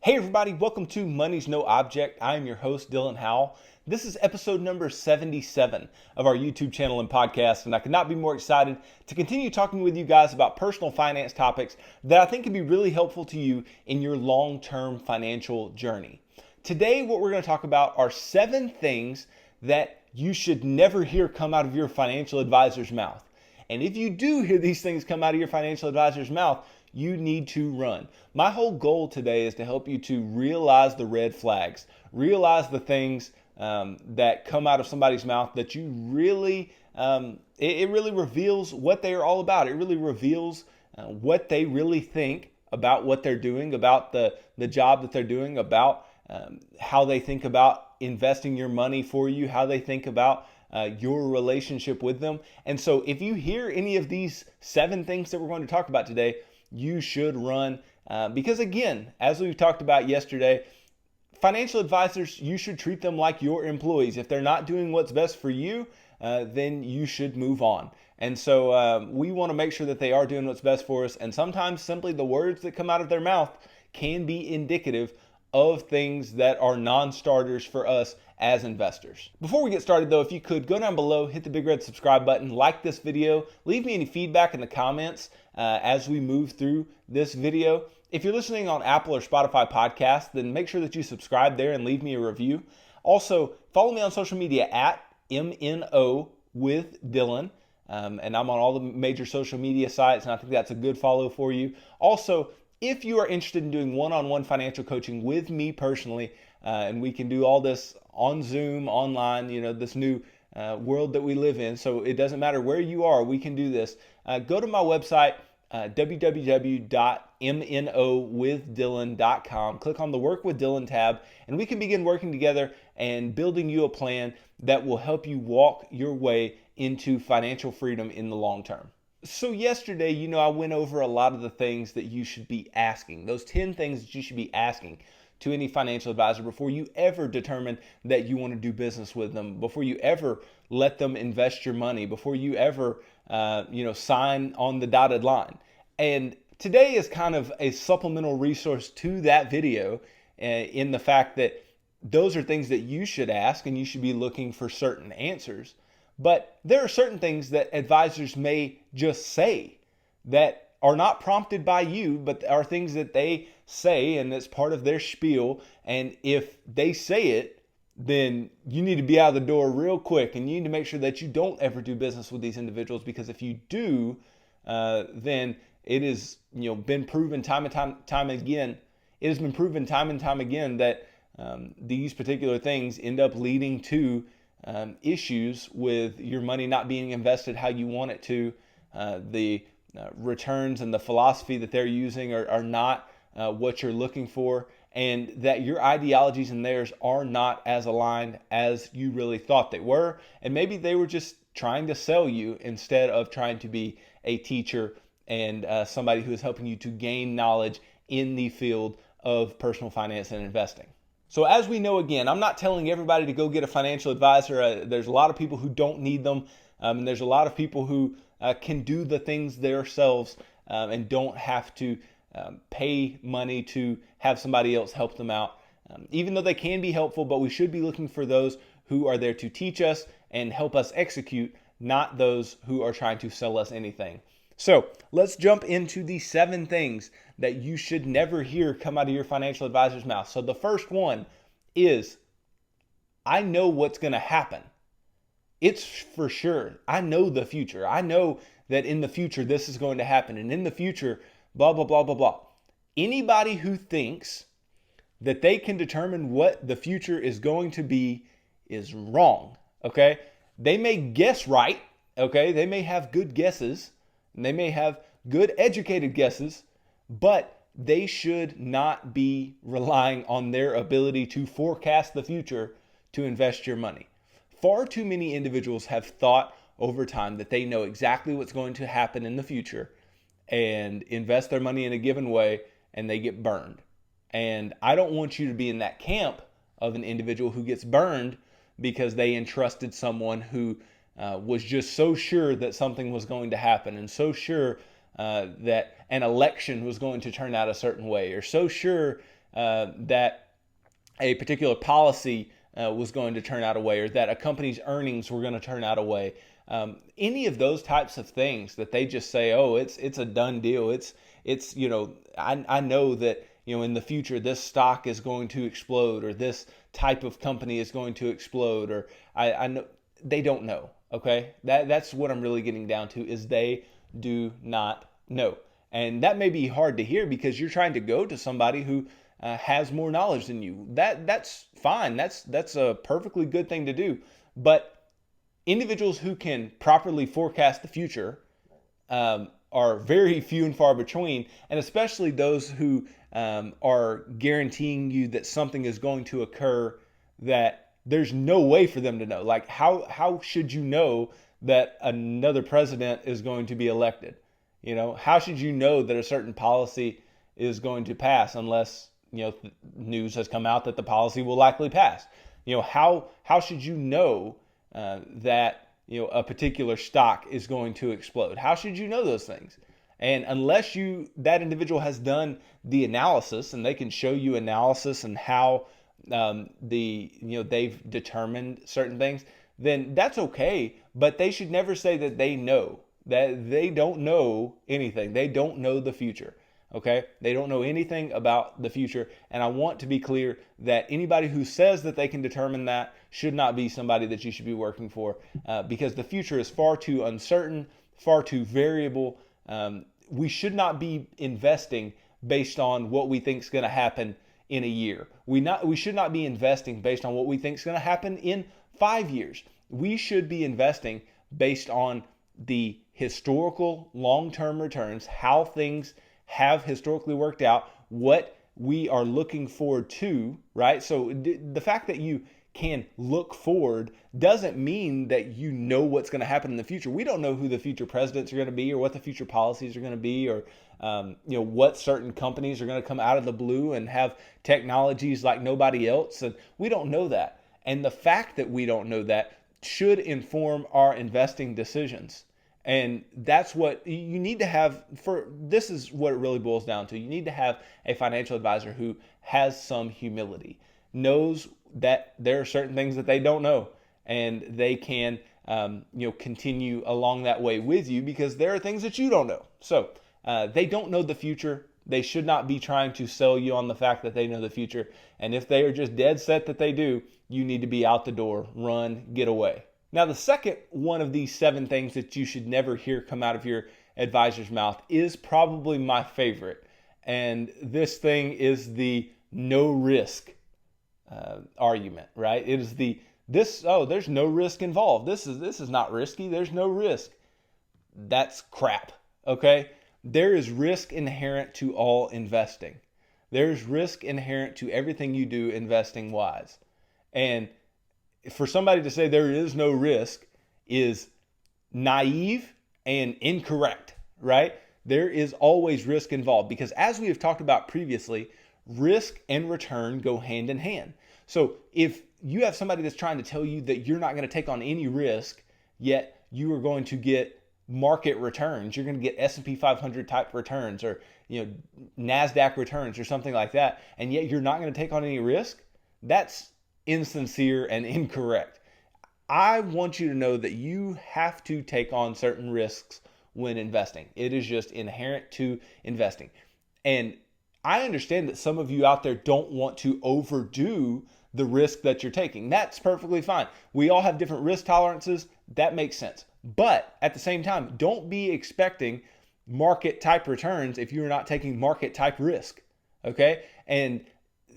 Hey everybody, welcome to Money's No Object. I'm your host, Dylan Howell. This is episode number 77 of our YouTube channel and podcast, and I could not be more excited to continue talking with you guys about personal finance topics that I think can be really helpful to you in your long-term financial journey. Today, what we're going to talk about are 7 things that you should never hear come out of your financial advisor's mouth. And if you do hear these things come out of your financial advisor's mouth, you need to run. My whole goal today is to help you to realize the red flags, realize the things that come out of somebody's mouth that you really, it really reveals what they are all about. It really reveals what they really think about what they're doing, about the job that they're doing, about how they think about investing your money for you, how they think about your relationship with them. And so if you hear any of these 7 things that we're going to talk about today, you should run because again, as we talked about yesterday, financial advisors, you should treat them like your employees. If they're not doing what's best for you, then you should move on. And so we want to make sure that they are doing what's best for us. And sometimes simply the words that come out of their mouth can be indicative of things that are non-starters for us as investors. Before we get started though, if you could go down below, hit the big red subscribe button, like this video, leave me any feedback in the comments as we move through this video. If you're listening on Apple or Spotify podcasts, then make sure that you subscribe there and leave me a review. Also, follow me on social media at MNO with Dylan. And I'm on all the major social media sites, and I think that's a good follow for you. Also, if you are interested in doing one-on-one financial coaching with me personally, and we can do all this on Zoom, online, this new world that we live in, so it doesn't matter where you are, we can do this. Go to my website, www.mnowithdylan.com. Click on the Work with Dylan tab, and we can begin working together and building you a plan that will help you walk your way into financial freedom in the long term. So yesterday, I went over a lot of the things that you should be asking, those 10 things that you should be asking to any financial advisor before you ever determine that you want to do business with them, before you ever let them invest your money, before you ever, sign on the dotted line. And today is kind of a supplemental resource to that video in the fact that those are things that you should ask and you should be looking for certain answers. But there are certain things that advisors may just say that are not prompted by you, but are things that they say and it's part of their spiel. And if they say it, then you need to be out of the door real quick, and you need to make sure that you don't ever do business with these individuals, because if you do, then it has been proven time and time again. It has been proven time and time again that these particular things end up leading to issues with your money not being invested how you want it to. The returns and the philosophy that they're using are not what you're looking for, and that your ideologies and theirs are not as aligned as you really thought they were. And maybe they were just trying to sell you instead of trying to be a teacher and somebody who is helping you to gain knowledge in the field of personal finance and investing. So as we know, again, I'm not telling everybody to go get a financial advisor. There's a lot of people who don't need them. And there's a lot of people who can do the things themselves and don't have to pay money to have somebody else help them out. Even though they can be helpful, but we should be looking for those who are there to teach us and help us execute, not those who are trying to sell us anything. So let's jump into the 7 things that you should never hear come out of your financial advisor's mouth. So the first one is, I know what's going to happen. It's for sure. I know the future. I know that in the future this is going to happen. And in the future, blah, blah, blah, blah, blah. Anybody who thinks that they can determine what the future is going to be is wrong, okay? They may guess right, okay? They may have good guesses, and they may have good educated guesses, but they should not be relying on their ability to forecast the future to invest your money. Far too many individuals have thought over time that they know exactly what's going to happen in the future and invest their money in a given way, and they get burned. And I don't want you to be in that camp of an individual who gets burned because they entrusted someone who was just so sure that something was going to happen and so sure that an election was going to turn out a certain way, or so sure that a particular policy was going to turn out a way, or that a company's earnings were going to turn out a way. Any of those types of things that they just say, oh, it's a done deal. It's I know that in the future this stock is going to explode, or this type of company is going to explode, or I know they don't know. Okay, that's what I'm really getting down to, is they do not know. And that may be hard to hear because you're trying to go to somebody who has more knowledge than you. That's fine. That's a perfectly good thing to do. But individuals who can properly forecast the future are very few and far between, and especially those who are guaranteeing you that something is going to occur that there's no way for them to know. Like, how should you know that another president is going to be elected? How should you know that a certain policy is going to pass unless news has come out that the policy will likely pass? How should you know that a particular stock is going to explode? How should you know those things? And unless that individual has done the analysis, and they can show you analysis and how they've determined certain things, then that's okay. But they should never say that they know. That they don't know anything. They don't know the future. Okay? They don't know anything about the future. And I want to be clear that anybody who says that they can determine that should not be somebody that you should be working for, because the future is far too uncertain, far too variable. We should not be investing based on what we think is going to happen in a year. We should not be investing based on what we think is going to happen in 5 years. We should be investing based on the historical long-term returns, how things have historically worked out, what we are looking forward to, right? So the fact that you can look forward doesn't mean that you know what's going to happen in the future. We don't know who the future presidents are going to be, or what the future policies are going to be, or what certain companies are going to come out of the blue and have technologies like nobody else. And we don't know that. And the fact that we don't know that should inform our investing decisions. And that's what you need to have. This is what it really boils down to. You need to have a financial advisor who has some humility, knows that there are certain things that they don't know, and they can continue along that way with you because there are things that you don't know. So they don't know the future. They should not be trying to sell you on the fact that they know the future. And if they are just dead set that they do, you need to be out the door, run, get away. Now, the second one of these 7 things that you should never hear come out of your advisor's mouth is probably my favorite. And this thing is the no risk argument, right? It is there's no risk involved. This is not risky. There's no risk. That's crap, okay? There is risk inherent to all investing. There's risk inherent to everything you do investing wise. And for somebody to say there is no risk is naive and incorrect, right? There is always risk involved because, as we have talked about previously, risk and return go hand in hand. So if you have somebody that's trying to tell you that you're not going to take on any risk, yet you are going to get market returns, you're going to get S&P 500 type returns, or NASDAQ returns or something like that, and yet you're not going to take on any risk, that's insincere and incorrect. I want you to know that you have to take on certain risks when investing. It is just inherent to investing. And I understand that some of you out there don't want to overdo the risk that you're taking. That's perfectly fine. We all have different risk tolerances. That makes sense. But at the same time, don't be expecting market type returns if you're not taking market type risk. Okay? And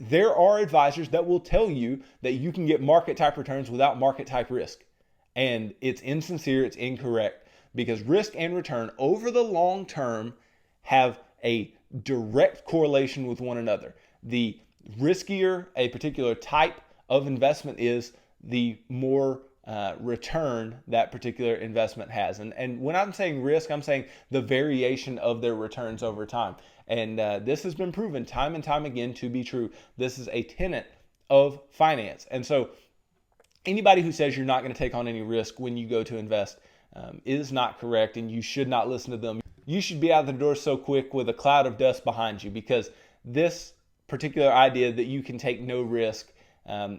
there are advisors that will tell you that you can get market type returns without market type risk. And it's insincere, it's incorrect, because risk and return over the long term have a direct correlation with one another. The riskier a particular type of investment is, the more return that particular investment has. And when I'm saying risk, I'm saying the variation of their returns over time. And this has been proven time and time again to be true. This is a tenet of finance. And so anybody who says you're not going to take on any risk when you go to invest is not correct, and you should not listen to them. you should be out the door so quick with a cloud of dust behind you, because this particular idea that you can take no risk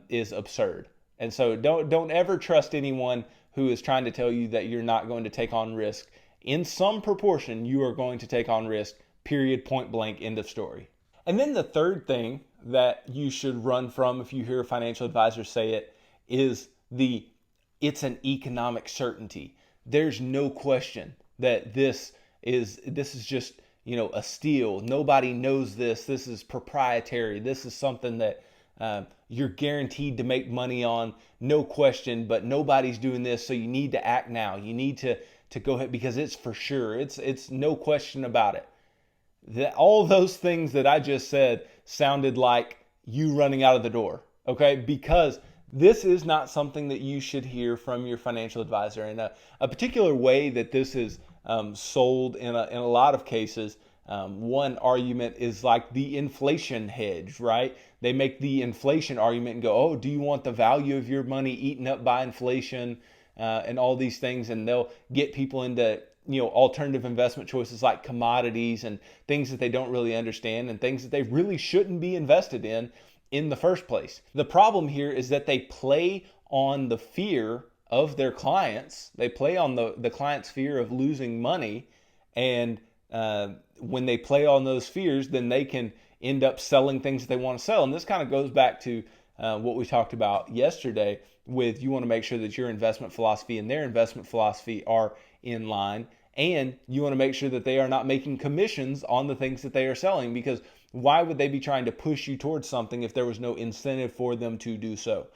is absurd. And so don't ever trust anyone who is trying to tell you that you're not going to take on risk. In some proportion, you are going to take on risk, period, point blank, end of story. And then the third thing that you should run from if you hear a financial advisor say it is it's an economic certainty. There's no question that this is just, a steal. Nobody knows this. This is proprietary. This is something that you're guaranteed to make money on, no question, but nobody's doing this, so you need to act now. You need to go ahead because it's for sure. It's no question about it. All those things that I just said sounded like you running out of the door, okay? Because this is not something that you should hear from your financial advisor. And a particular way that this is sold in a lot of cases, one argument is like the inflation hedge, right? They make the inflation argument and go, oh, do you want the value of your money eaten up by inflation and all these things? And they'll get people into alternative investment choices like commodities and things that they don't really understand and things that they really shouldn't be invested in the first place. The problem here is that they play on the fear of their clients. They play on the client's fear of losing money. And when they play on those fears, then they can end up selling things that they want to sell. And this kind of goes back to what we talked about yesterday with you want to make sure that your investment philosophy and their investment philosophy are in line, and you want to make sure that they are not making commissions on the things that they are selling, because why would they be trying to push you towards something if there was no incentive for them to do so?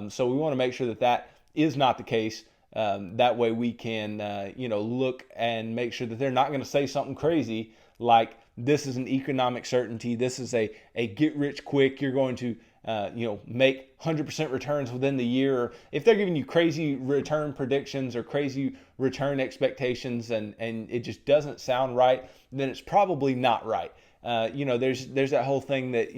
So we want to make sure that that is not the case. That way we can look and make sure that they're not going to say something crazy like this is an economic certainty, this is a get rich quick, you're going to make 100% returns within the year. Or if they're giving you crazy return predictions or crazy return expectations and it just doesn't sound right, then it's probably not right. There's that whole thing that,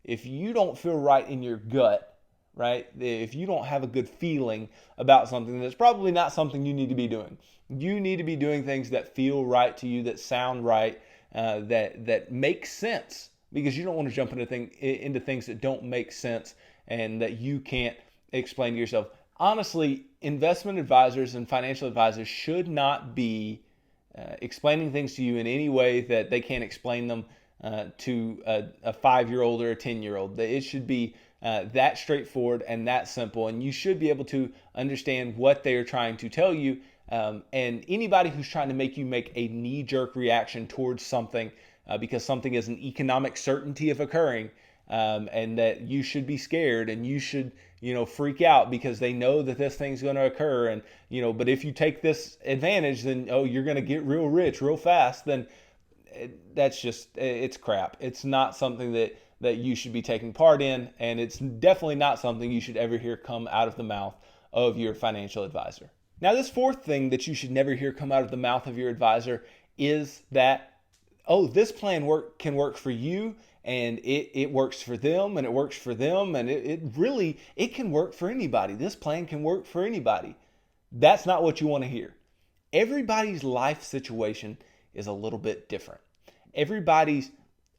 if you don't feel right in your gut, right? If you don't have a good feeling about something, that's probably not something you need to be doing. You need to be doing things that feel right to you, that sound right, that make sense, because you don't want to jump into things that don't make sense and that you can't explain to yourself. Honestly, investment advisors and financial advisors should not be explaining things to you in any way that they can't explain them to a 5-year-old or a 10-year-old. It should be that straightforward and that simple, and you should be able to understand what they are trying to tell you. And anybody who's trying to make you make a knee-jerk reaction towards something because something is an economic certainty of occurring, and that you should be scared and you should freak out because they know that this thing's going to occur, and but if you take this advantage, then you're going to get real rich real fast, then it's crap. It's not something that you should be taking part in, and it's definitely not something you should ever hear come out of the mouth of your financial advisor. Now, this fourth thing that you should never hear come out of the mouth of your advisor is that, this plan can work for you, and it works for them, and it works for them, and it can work for anybody. This plan can work for anybody. That's not what you want to hear. Everybody's life situation is a little bit different. Everybody's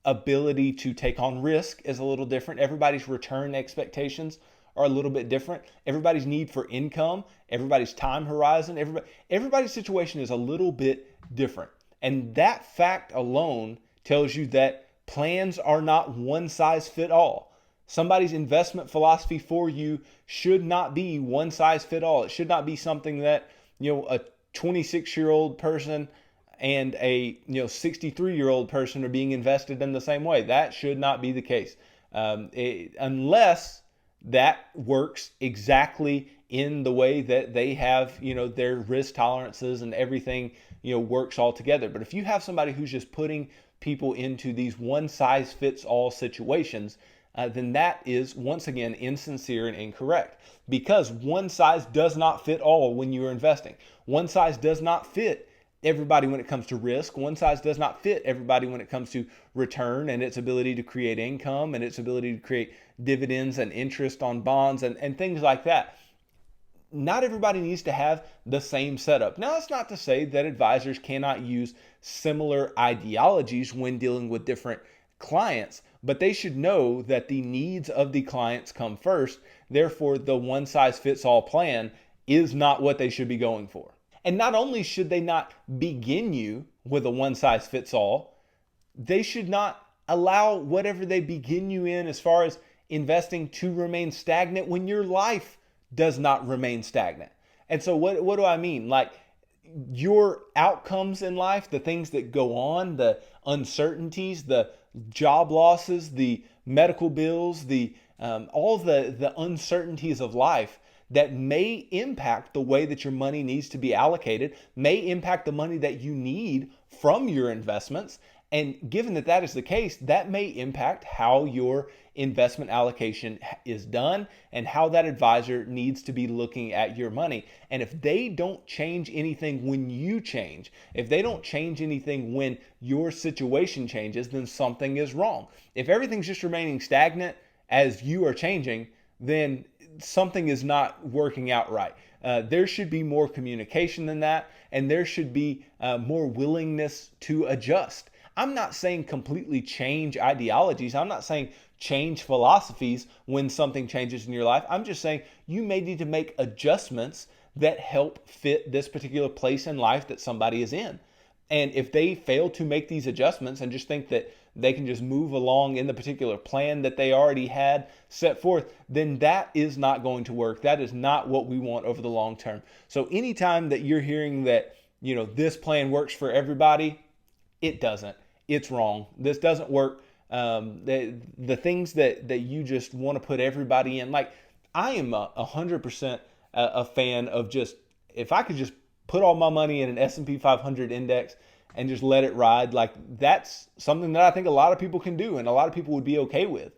ability to take on risk is a little different. Everybody's return expectations are a little bit different. Everybody's need for income, everybody's time horizon, everybody's situation is a little bit different. And that fact alone tells you that plans are not one size fit all. Somebody's investment philosophy for you should not be one size fit all. It should not be something that, a 26-year-old person and a 63-year-old person are being invested in the same way. That should not be the case, unless that works exactly in the way that they have, their risk tolerances and everything, works all together. But if you have somebody who's just putting people into these one size fits all situations, then that is, once again, insincere and incorrect, because one size does not fit all when you are investing. One size does not fit everybody when it comes to risk. One size does not fit everybody when it comes to return and its ability to create income and its ability to create dividends and interest on bonds and things like that. not everybody needs to have the same setup. Now, that's not to say that advisors cannot use similar ideologies when dealing with different clients, but they should know that the needs of the clients come first. Therefore, the one size fits all plan is not what they should be going for. And not only should they not begin you with a one size fits all, they should not allow whatever they begin you in as far as investing to remain stagnant when your life does not remain stagnant. And so what do I mean? Like, your outcomes in life, the things that go on, the uncertainties, the job losses, the medical bills, the all the uncertainties of life that may impact the way that your money needs to be allocated, may impact the money that you need from your investments. And given that that is the case, that may impact how your investment allocation is done and how that advisor needs to be looking at your money. And if they don't change anything when you change, if they don't change anything when your situation changes, then something is wrong. If everything's just remaining stagnant as you are changing, then something is not working out right. There should be more communication than that, and there should be more willingness to adjust. I'm not saying completely change ideologies. I'm not saying change philosophies when something changes in your life. I'm just saying you may need to make adjustments that help fit this particular place in life that somebody is in. And if they fail to make these adjustments and just think that they can just move along in the particular plan that they already had set forth, then that is not going to work. That is not what we want over the long term. So anytime that you're hearing that, this plan works for everybody, it doesn't. It's wrong. This doesn't work. The things that you just want to put everybody in, like, I am 100% a fan of just, if I could just put all my money in an S&P 500 index and just let it ride, like, that's something that I think a lot of people can do and a lot of people would be okay with.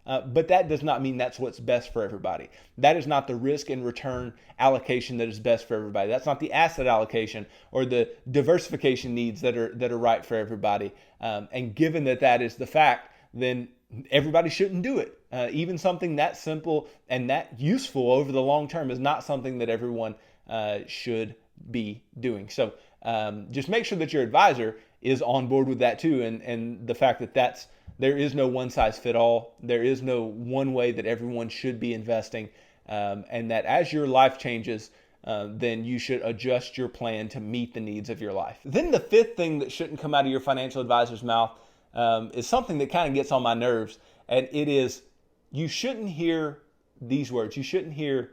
But that does not mean that's what's best for everybody. That is not the risk and return allocation that is best for everybody. That's not the asset allocation or the diversification needs that are right for everybody. And given that that is the fact, then everybody shouldn't do it. Even something that simple and that useful over the long term is not something that everyone should be doing. So just make sure that your advisor is on board with that too, and the fact that there is no one size fit all. There is no one way that everyone should be investing, and that as your life changes, then you should adjust your plan to meet the needs of your life. Then the fifth thing that shouldn't come out of your financial advisor's mouth is something that kind of gets on my nerves, and it is, you shouldn't hear these words. You shouldn't hear,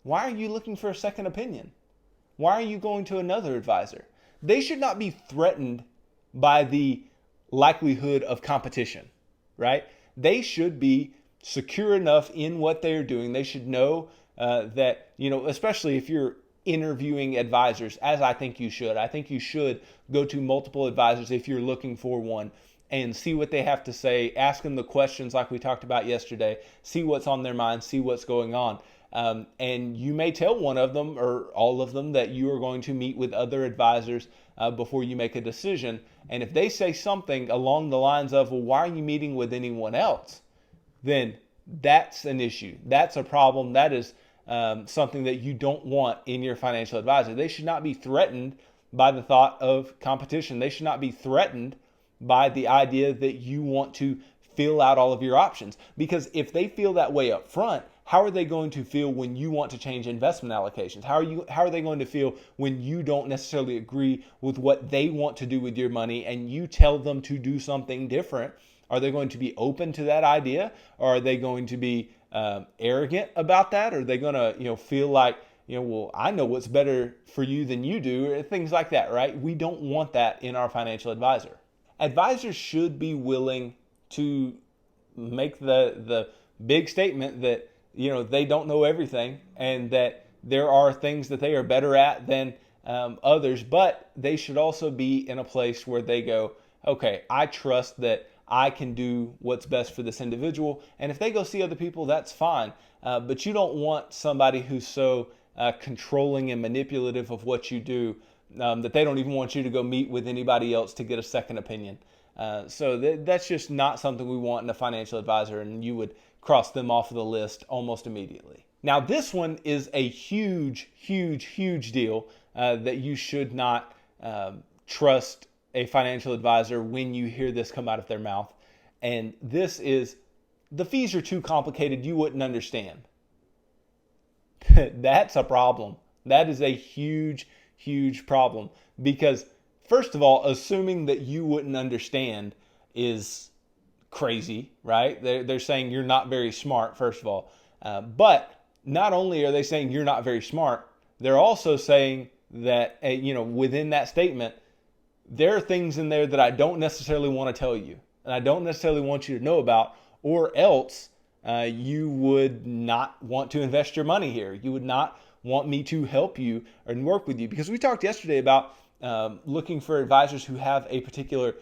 "Why are you looking for a second opinion? Why are you going to another advisor?" They should not be threatened by the likelihood of competition, right? They should be secure enough in what they're doing. They should know that, especially if you're interviewing advisors, as I think you should. I think you should go to multiple advisors if you're looking for one and see what they have to say, ask them the questions like we talked about yesterday, see what's on their mind, see what's going on. And you may tell one of them or all of them that you are going to meet with other advisors before you make a decision. And if they say something along the lines of, "Well, why are you meeting with anyone else?" then that's an issue. That's a problem. That is something that you don't want in your financial advisor. They should not be threatened by the thought of competition. They should not be threatened by the idea that you want to fill out all of your options. Because if they feel that way up front, how are they going to feel when you want to change investment allocations? How are they going to feel when you don't necessarily agree with what they want to do with your money and you tell them to do something different? Are they going to be open to that idea? Or are they going to be arrogant about that? Or are they going to feel like, well, I know what's better for you than you do, or things like that, right? We don't want that in our financial advisor. Advisors should be willing to make the big statement that they don't know everything and that there are things that they are better at than others, but they should also be in a place where they go, okay, I trust that I can do what's best for this individual. And if they go see other people, that's fine. But you don't want somebody who's so controlling and manipulative of what you do that they don't even want you to go meet with anybody else to get a second opinion. So that's just not something we want in a financial advisor, and you would cross them off of the list almost immediately. Now, this one is a huge, huge, huge deal that you should not trust a financial advisor when you hear this come out of their mouth. And this is, the fees are too complicated, you wouldn't understand. That's a problem. That is a huge, huge problem. Because, first of all, assuming that you wouldn't understand is crazy, right? They're saying you're not very smart, first of all. But not only are they saying you're not very smart, they're also saying that, within that statement, there are things in there that I don't necessarily want to tell you, and I don't necessarily want you to know about, or else you would not want to invest your money here. You would not want me to help you and work with you, because we talked yesterday about looking for advisors who have a particular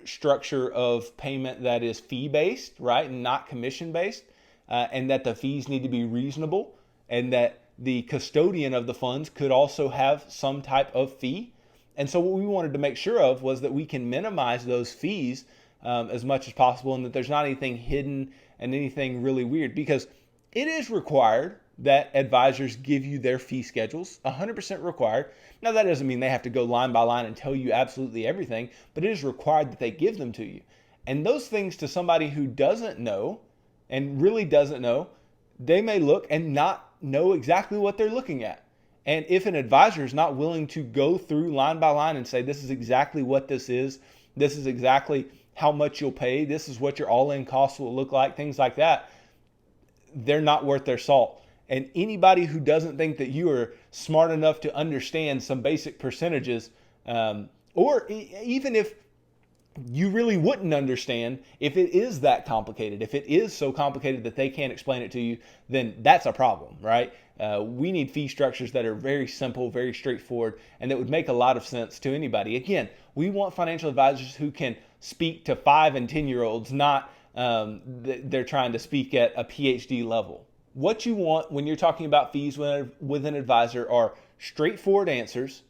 structure of payment that is fee-based, right, and not commission-based, and that the fees need to be reasonable, and that the custodian of the funds could also have some type of fee. And so what we wanted to make sure of was that we can minimize those fees as much as possible, and that there's not anything hidden and anything really weird, because it is required that advisors give you their fee schedules, 100% required. Now, that doesn't mean they have to go line by line and tell you absolutely everything, but it is required that they give them to you. And those things, to somebody who doesn't know and really doesn't know, they may look and not know exactly what they're looking at. And if an advisor is not willing to go through line by line and say, this is exactly what this is exactly how much you'll pay, this is what your all-in costs will look like, things like that, they're not worth their salt. And anybody who doesn't think that you are smart enough to understand some basic percentages, or even if you really wouldn't understand, if it is that complicated, if it is so complicated that they can't explain it to you, then that's a problem, right? We need fee structures that are very simple, very straightforward, and that would make a lot of sense to anybody. Again, we want financial advisors who can speak to 5 and 10-year-olds, not they're trying to speak at a PhD level. What you want when you're talking about fees with an advisor are straightforward answers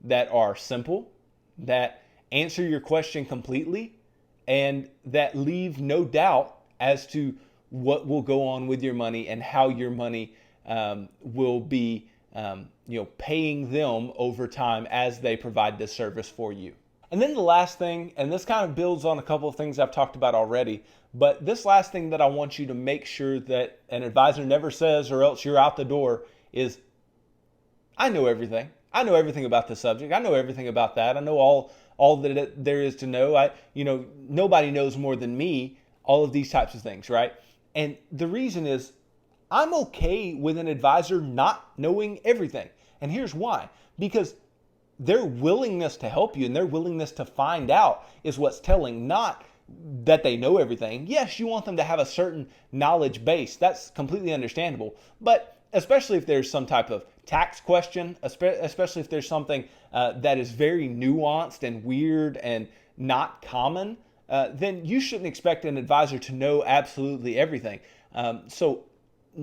that are simple, that answer your question completely, and that leave no doubt as to what will go on with your money and how your money will be paying them over time as they provide this service for you. And then the last thing, and this kind of builds on a couple of things I've talked about already, but this last thing that I want you to make sure that an advisor never says, or else you're out the door, is, I know everything. I know everything about the subject. I know everything about that. I know all that there is to know. Nobody knows more than me, all of these types of things, right? And the reason is, I'm okay with an advisor not knowing everything. And here's why. Because their willingness to help you and their willingness to find out is what's telling, not that they know everything. Yes, you want them to have a certain knowledge base. That's completely understandable. But especially if there's some type of tax question, especially if there's something that is very nuanced and weird and not common, then you shouldn't expect an advisor to know absolutely everything. So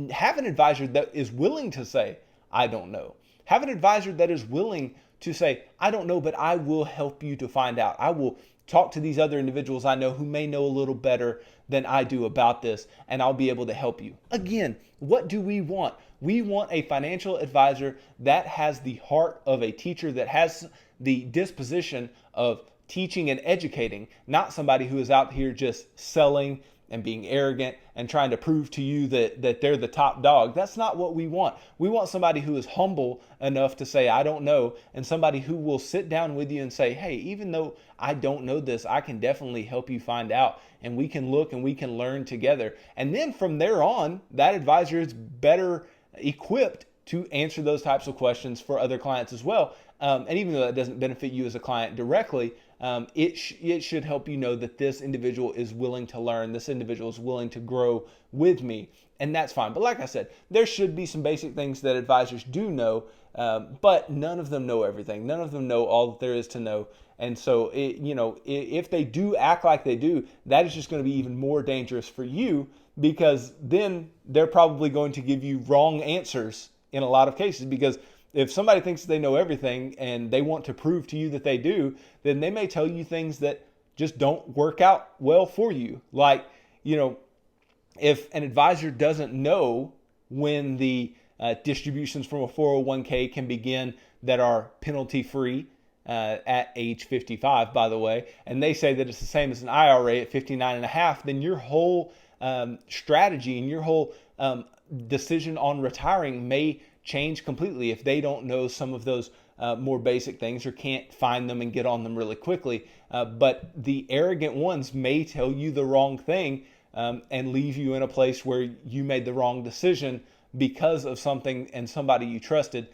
have an advisor that is willing to say, I don't know. Have an advisor that is willing to say, I don't know, but I will help you to find out. I will talk to these other individuals I know who may know a little better than I do about this, and I'll be able to help you. Again, what do we want? We want a financial advisor that has the heart of a teacher, that has the disposition of teaching and educating, not somebody who is out here just selling and being arrogant and trying to prove to you that they're the top dog. That's not what we want. We want somebody who is humble enough to say, I don't know, and somebody who will sit down with you and say, hey, even though I don't know this, I can definitely help you find out, and we can look and we can learn together. And then from there on, that advisor is better equipped to answer those types of questions for other clients as well. And even though that doesn't benefit you as a client directly, it should help you know that this individual is willing to learn, this individual is willing to grow with me, and that's fine. But like I said, there should be some basic things that advisors do know, but none of them know everything. None of them know all that there is to know. And so, if they do act like they do, that is just going to be even more dangerous for you, because then they're probably going to give you wrong answers in a lot of cases. Because if somebody thinks they know everything and they want to prove to you that they do, then they may tell you things that just don't work out well for you. Like, if an advisor doesn't know when the distributions from a 401k can begin that are penalty free at age 55, by the way, and they say that it's the same as an IRA at 59 and a half, then your whole strategy and your whole decision on retiring may change completely if they don't know some of those more basic things or can't find them and get on them really quickly. But the arrogant ones may tell you the wrong thing and leave you in a place where you made the wrong decision because of something and somebody you trusted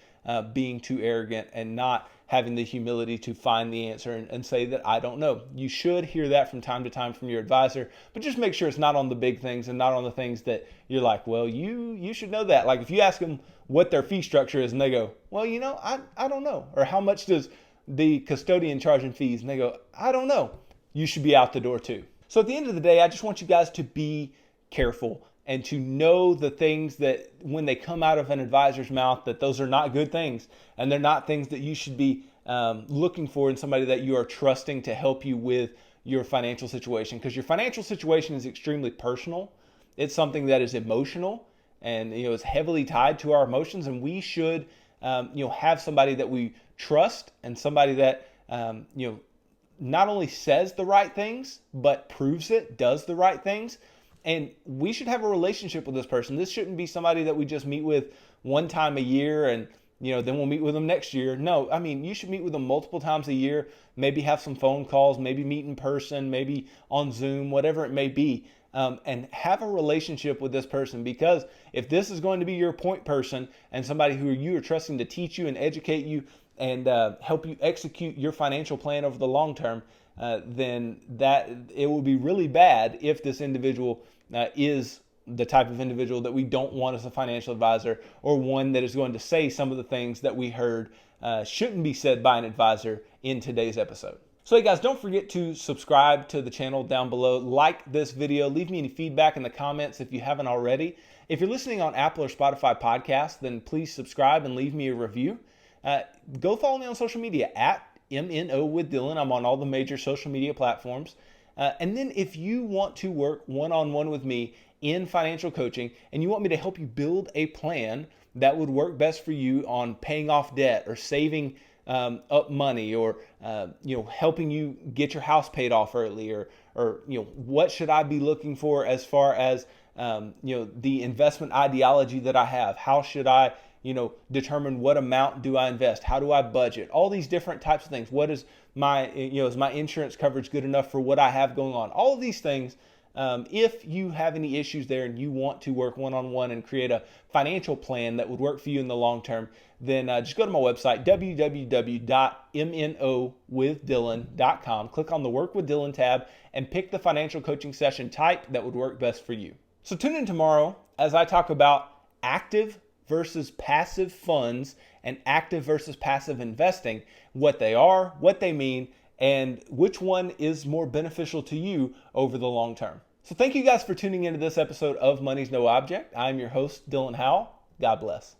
being too arrogant and not having the humility to find the answer and say that I don't know. You should hear that from time to time from your advisor, but just make sure it's not on the big things and not on the things that you're like, well, you should know that. Like if you ask them what their fee structure is and they go, well, I don't know. Or how much does the custodian charge in fees? And they go, I don't know. You should be out the door too. So at the end of the day, I just want you guys to be careful and to know the things that when they come out of an advisor's mouth, that those are not good things. And they're not things that you should be looking for in somebody that you are trusting to help you with your financial situation. Because your financial situation is extremely personal. It's something that is emotional and it's heavily tied to our emotions. And we should have somebody that we trust and somebody that not only says the right things, but proves it, does the right things. And we should have a relationship with this person. This shouldn't be somebody that we just meet with one time a year and then we'll meet with them next year. No, I mean, you should meet with them multiple times a year, maybe have some phone calls, maybe meet in person, maybe on Zoom, whatever it may be, and have a relationship with this person. Because if this is going to be your point person and somebody who you are trusting to teach you and educate you and help you execute your financial plan over the long term, then that it will be really bad if this individual is the type of individual that we don't want as a financial advisor, or one that is going to say some of the things that we heard shouldn't be said by an advisor in today's episode. So hey guys, don't forget to subscribe to the channel down below, like this video, leave me any feedback in the comments if you haven't already. If you're listening on Apple or Spotify podcasts, then please subscribe and leave me a review. Go follow me on social media at MNO with Dylan. I'm on all the major social media platforms. And then if you want to work one-on-one with me in financial coaching and you want me to help you build a plan that would work best for you on paying off debt or saving up money or helping you get your house paid off early or what should I be looking for as far as the investment ideology that I have? How should I determine what amount do I invest? How do I budget? All these different types of things. What is is my insurance coverage good enough for what I have going on? All of these things. If you have any issues there and you want to work one-on-one and create a financial plan that would work for you in the long term, then just go to my website, www.mnowithdylan.com. Click on the Work with Dylan tab and pick the financial coaching session type that would work best for you. So tune in tomorrow as I talk about active versus passive funds and active versus passive investing, what they are, what they mean, and which one is more beneficial to you over the long term. So thank you guys for tuning into this episode of Money's No Object. I'm your host, Dylan Howell. God bless.